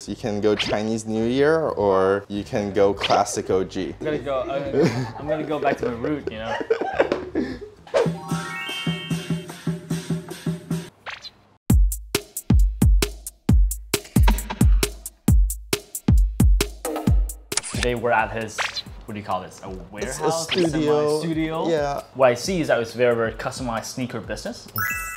So you can go Chinese New Year or you can go classic OG. I'm gonna go back to my root, you know. Today we're at his, what do you call this? A warehouse? It's a studio. Studio? Yeah. What I see is that it's very, very customized sneaker business.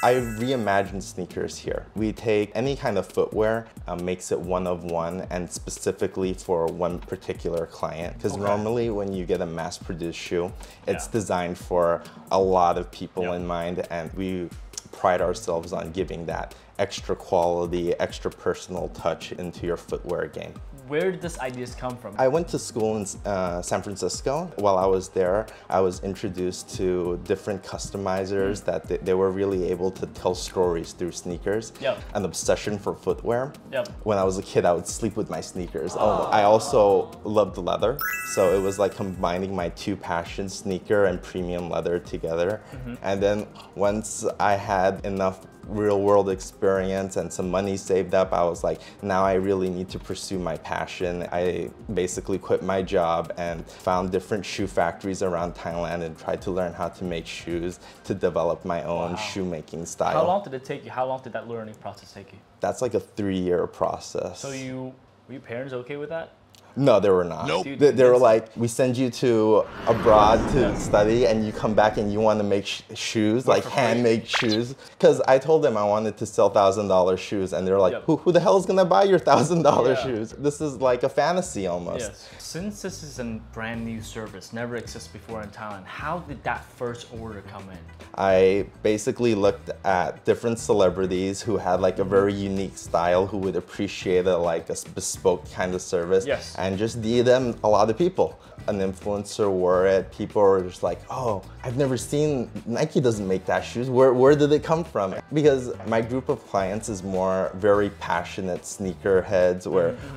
I reimagine sneakers here. We take any kind of footwear, makes it one of one, and specifically for one particular client. Because normally when you get a mass-produced shoe, it's designed for a lot of people in mind, and we pride ourselves on giving that extra quality, extra personal touch into your footwear game. Where did this ideas come from? I went to school in San Francisco. While I was there, I was introduced to different customizers that they were really able to tell stories through sneakers. An obsession for footwear. When I was a kid, I would sleep with my sneakers. I also loved leather. So it was like combining my two passions, sneaker and premium leather together. And then once I had enough real world experience and some money saved up, I was like, now I really need to pursue my passion. I basically quit my job and found different shoe factories around Thailand and tried to learn how to make shoes to develop my own shoemaking style. How long did it take you? How long did that learning process take you? That's like a 3-year process. So were your parents okay with that? No, they were not. Nope. They were like, we send you to abroad to study and you come back and you want to make shoes, like handmade shoes. Because I told them I wanted to sell $1,000 shoes and they're like, who the hell is going to buy your $1,000 shoes? This is like a fantasy almost. Since this is a brand new service, never existed before in Thailand, how did that first order come in? I basically looked at different celebrities who had like a very unique style, who would appreciate like a bespoke kind of service, and just DM a lot of people. An influencer wore it. People were just like, oh, I've never seen, Nike doesn't make that shoes. Where did it come from? Because my group of clients is more very passionate sneakerheads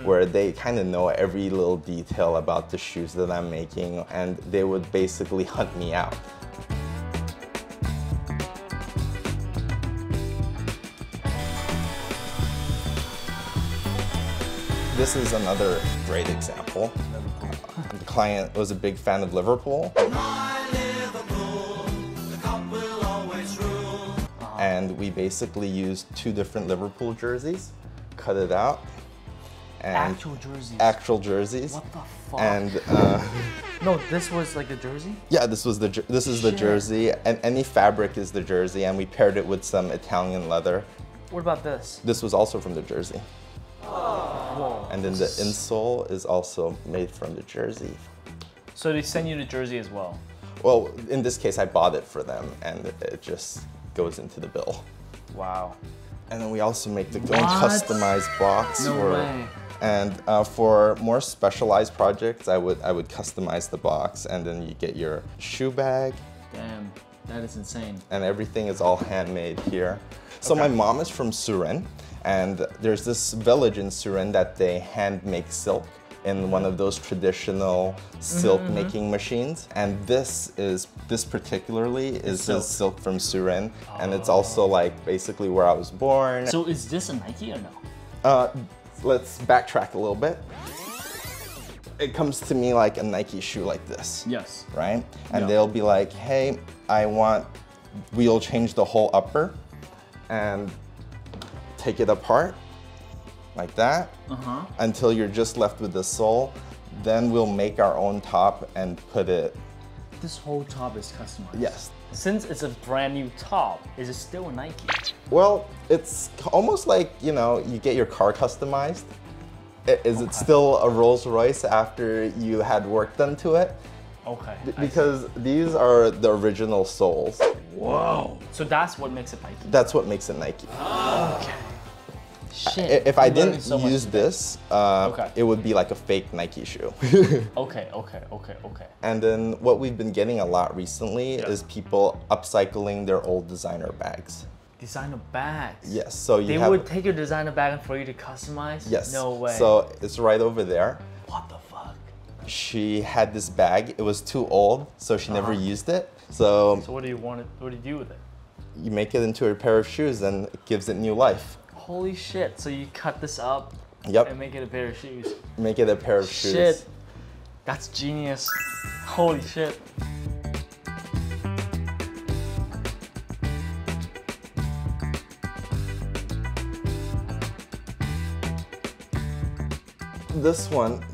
where they kind of know every little detail about the shoes that I'm making, and they would basically hunt me out. This is another great example. The client was a big fan of Liverpool. And we basically used 2 different Liverpool jerseys, cut it out. And actual jerseys? Actual jerseys. What the fuck? And no, this was like a jersey? Yeah, this is the jersey, and any fabric is the jersey, and we paired it with some Italian leather. What about this? This was also from the jersey. Whoa. And then the insole is also made from the jersey. So they send you the jersey as well? Well, in this case, I bought it for them, and it just goes into the bill. Wow. And then we also make the own customized box. No way. And for more specialized projects, I would customize the box, and then you get your shoe bag. Damn, that is insane. And everything is all handmade here. So my mom is from Surin, and there's this village in Surin that they hand make silk in one of those traditional silk making machines. And this particularly is the silk from Surin, and it's also like basically where I was born. So is this a Nike or no? Let's backtrack a little bit. It comes to me like a Nike shoe like this. Yes. Right? And they'll be like, hey, we'll change the whole upper and take it apart like that until you're just left with the sole. Then we'll make our own top and put it. This whole top is customized? Yes. Since it's a brand new top, is it still a Nike? Well, it's almost like, you know, you get your car customized. Is it still a Rolls Royce after you had work done to it? Okay. Because these are the original soles. Whoa. So that's what makes it Nike? That's what makes it Nike. Okay. Shit. If I didn't use this, it would be like a fake Nike shoe. Okay. And then what we've been getting a lot recently is people upcycling their old designer bags. Designer bags? Yes, so they would take your designer bag for you to customize? Yes. No way. So it's right over there. What the fuck? She had this bag. It was too old, so she never used it. So what do you do with it? You make it into a pair of shoes and it gives it new life. Holy shit, so you cut this up Yep. And make it a pair of shoes. Make it a pair of shoes. Shit. That's genius. Holy shit. This one,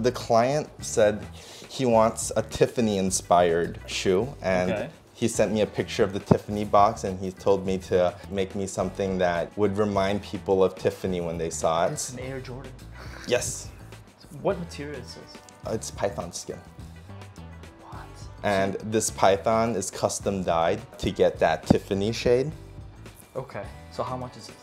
the client said he wants a Tiffany-inspired shoe, and he sent me a picture of the Tiffany box, and he told me to make me something that would remind people of Tiffany when they saw it. It's an Air Jordan. Yes. What material is this? It's python skin. What? And this python is custom dyed to get that Tiffany shade. Okay, so how much is this?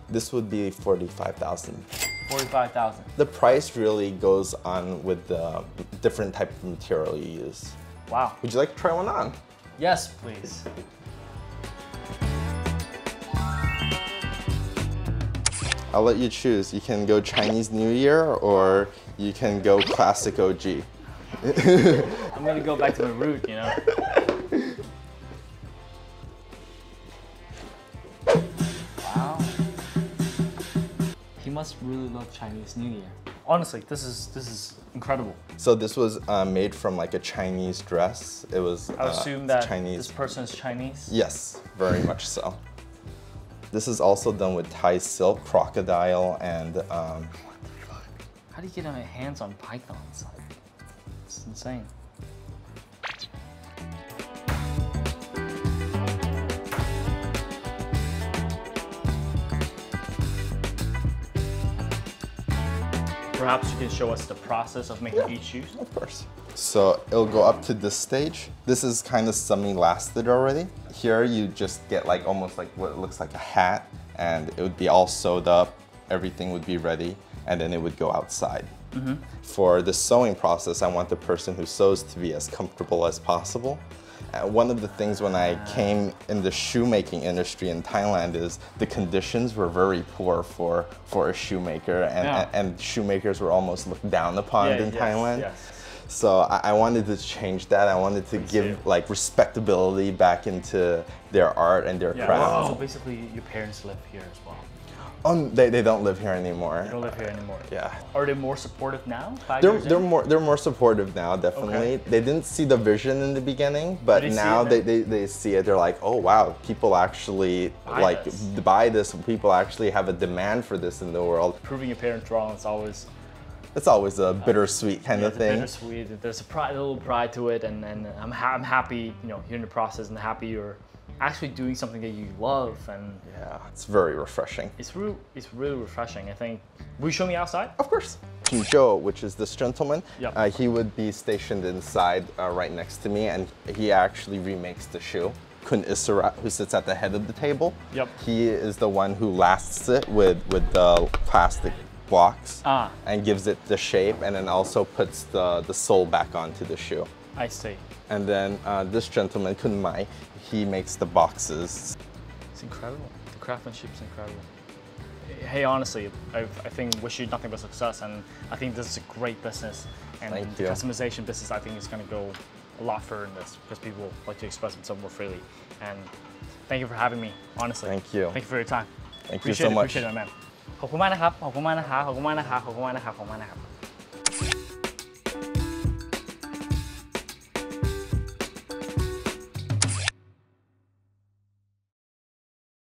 This would be 45,000. 45,000. The price really goes on with the different type of material you use. Wow. Would you like to try one on? Yes, please. I'll let you choose. You can go Chinese New Year or you can go classic OG. I'm gonna go back to my root, you know? Wow. He must really love Chinese New Year. Honestly, this is incredible. So this was made from like a Chinese dress. It was I assume that Chinese. This person is Chinese? Yes, very much so. This is also done with Thai silk, crocodile, and What the fuck? How do you get my hands on pythons? Like, it's insane. Perhaps you can show us the process of making each shoes? Of course. So it'll go up to this stage. This is kind of semi-lasted already. Here you just get like almost like what looks like a hat, and it would be all sewed up. Everything would be ready, and then it would go outside. For the sewing process, I want the person who sews to be as comfortable as possible. One of the things when I came in the shoemaking industry in Thailand is the conditions were very poor for a shoemaker, and shoemakers were almost looked down upon in Thailand. Yes. So I wanted to change that. I wanted to give like respectability back into their art and their craft. So basically your parents live here as well? Oh, they don't live here anymore. They don't live here anymore. Yeah. Are they more supportive now? They're more supportive now, definitely. Okay. They didn't see the vision in the beginning, but now they see it. They're like, oh wow, people actually buy this. People actually have a demand for this in the world. Proving your parents wrong is always. It's always a bittersweet kind of thing. Bittersweet. There's a little pride to it, and I'm happy, you know, hearing the process, and happy you're actually doing something that you love, and yeah, it's very refreshing. It's really refreshing. I think. Will you show me outside? Of course. Joe, which is this gentleman, Yep. he would be stationed inside right next to me, and he actually remakes the shoe. Kun Isara, who sits at the head of the table, he is the one who lasts it with the plastic blocks and gives it the shape, and then also puts the sole back onto the shoe. I see. And then this gentleman, Kun Mai, he makes the boxes. It's incredible. The craftsmanship's incredible. Hey, honestly, I think wish you nothing but success, and I think this is a great business. And the customization business, I think, is going to go a lot further in this because people like to express themselves more freely. And thank you for having me, honestly. Thank you. Thank you for your time. Thank you so much. Appreciate it, man. ขอบคุณมากนะครับ ขอบคุณมากนะคะ ขอบคุณมากนะคะ ขอบคุณมากนะคะ ขอบคุณมากนะครับ